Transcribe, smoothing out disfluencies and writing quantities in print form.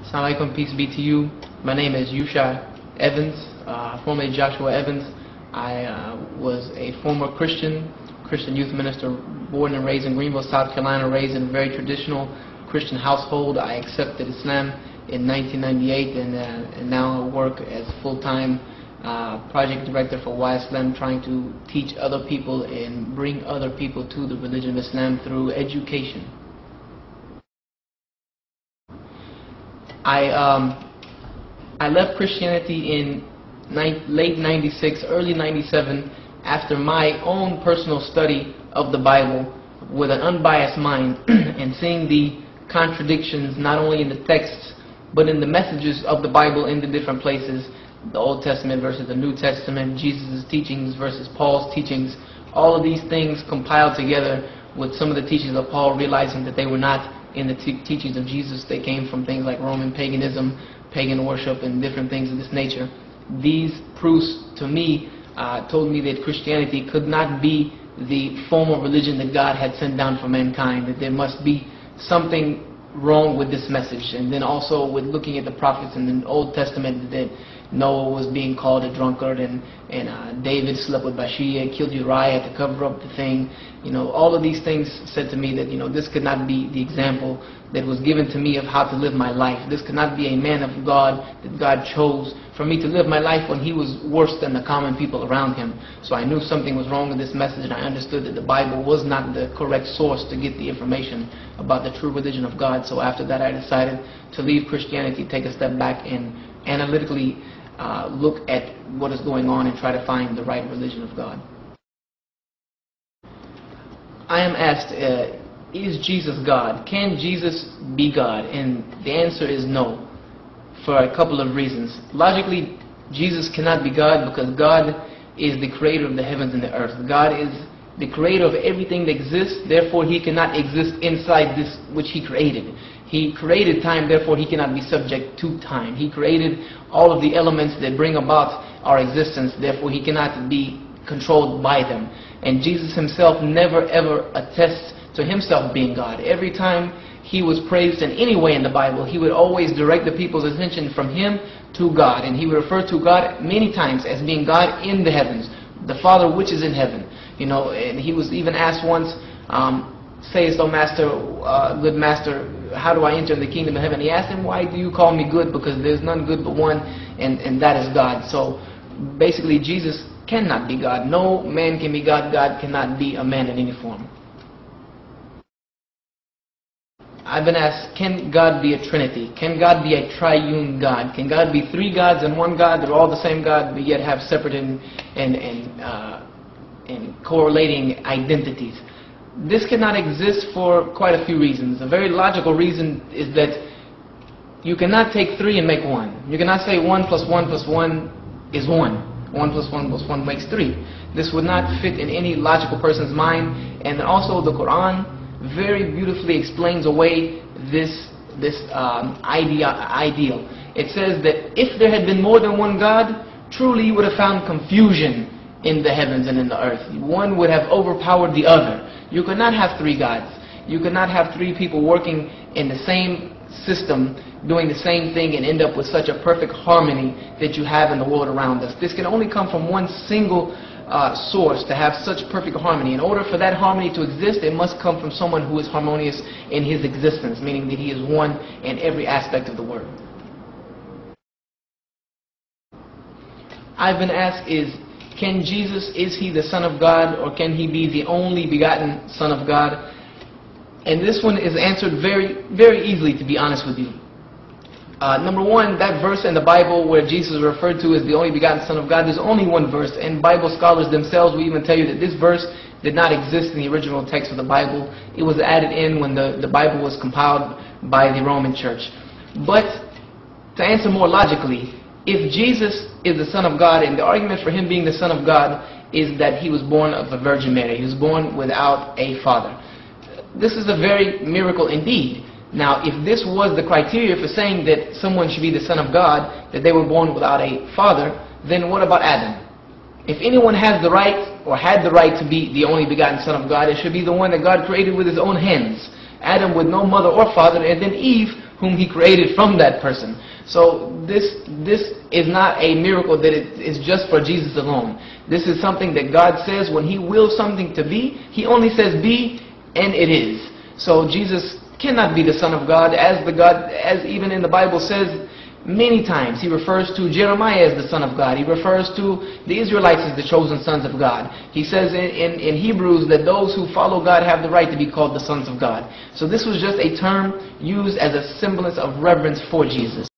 Assalamu alaikum, peace be to you. My name is Yusha Evans, formerly Joshua Evans. I was a former Christian youth minister, born and raised in Greenville, South Carolina, raised in a very traditional Christian household. I accepted Islam in 1998 and now I work as full-time project director for Islam, trying to teach other people and bring other people to the religion of Islam through education. I left Christianity in late 96, early 97, after my own personal study of the Bible with an unbiased mind and seeing the contradictions not only in the texts but in the messages of the Bible in the different places, the Old Testament versus the New Testament, Jesus' teachings versus Paul's teachings, all of these things compiled together with some of the teachings of Paul, realizing that they were not in the teachings of Jesus. They came from things like Roman paganism, pagan worship, and different things of this nature. These proofs to me told me that Christianity could not be the form of religion that God had sent down for mankind, that there must be something wrong with this message. And then also with looking at the prophets in the Old Testament, that Noah was being called a drunkard, and David slept with Bathsheba, killed Uriah to cover up the thing. You know, all of these things said to me that, you know, this could not be the example that was given to me of how to live my life. This could not be a man of God that God chose for me to live my life when he was worse than the common people around him. So I knew something was wrong with this message, and I understood that the Bible was not the correct source to get the information about the true religion of God. So after that I decided to leave Christianity, take a step back and analytically look at what is going on and try to find the right religion of God. I am asked, is Jesus God? Can Jesus be God? And the answer is no, for a couple of reasons. Logically, Jesus cannot be God because God is the creator of the heavens and the earth. God is the creator of everything that exists, therefore he cannot exist inside this which he created. He created time, therefore he cannot be subject to time. He created all of the elements that bring about our existence, therefore he cannot be controlled by them. And Jesus himself never ever attests to himself being God. Every time he was praised in any way in the Bible, he would always direct the people's attention from him to God. And he would refer to God many times as being God in the heavens, the Father which is in heaven. You know, and he was even asked once, sayest, O Master, good Master, how do I enter the kingdom of heaven? He asked him, why do you call me good? Because there's none good but one, and that is God. So basically Jesus cannot be God. No man can be God. God cannot be a man in any form. I've been asked, can God be a trinity? Can God be a triune God? Can God be three gods and one God? They're all the same God, but yet have separate and correlating identities. This cannot exist for quite a few reasons. A very logical reason is that you cannot take three and make one. You cannot say 1 plus 1 plus 1 is 1. 1 plus 1 plus 1 makes 3. This would not fit in any logical person's mind. And also the Quran very beautifully explains away this ideal. It says that if there had been more than one God, truly you would have found confusion in the heavens and in the earth. One would have overpowered the other. You could not have three gods. You could not have three people working in the same system, doing the same thing, and end up with such a perfect harmony that you have in the world around us. This can only come from one single source to have such perfect harmony. In order for that harmony to exist, it must come from someone who is harmonious in his existence, meaning that he is one in every aspect of the word. I've been asked, can Jesus, is he the Son of God, or can he be the only begotten Son of God? And this one is answered very, very easily, to be honest with you. Number one, that verse in the Bible where Jesus is referred to as the only begotten Son of God, there's only one verse, and Bible scholars themselves will even tell you that this verse did not exist in the original text of the Bible. It was added in when the Bible was compiled by the Roman Church. But to answer more logically, if Jesus is the Son of God, and the argument for him being the Son of God is that he was born of the Virgin Mary, he was born without a father. This is a very miracle indeed. Now, if this was the criteria for saying that someone should be the Son of God, that they were born without a father, then what about Adam? If anyone has the right, or had the right to be the only begotten Son of God, it should be the one that God created with His own hands. Adam with no mother or father, and then Eve, whom He created from that person. So this is not a miracle that it is just for Jesus alone. This is something that God says when He wills something to be, He only says be, and it is. So Jesus cannot be the Son of God, as even in the Bible says many times. He refers to Jeremiah as the Son of God. He refers to the Israelites as the chosen sons of God. He says in Hebrews that those who follow God have the right to be called the sons of God. So this was just a term used as a semblance of reverence for Jesus.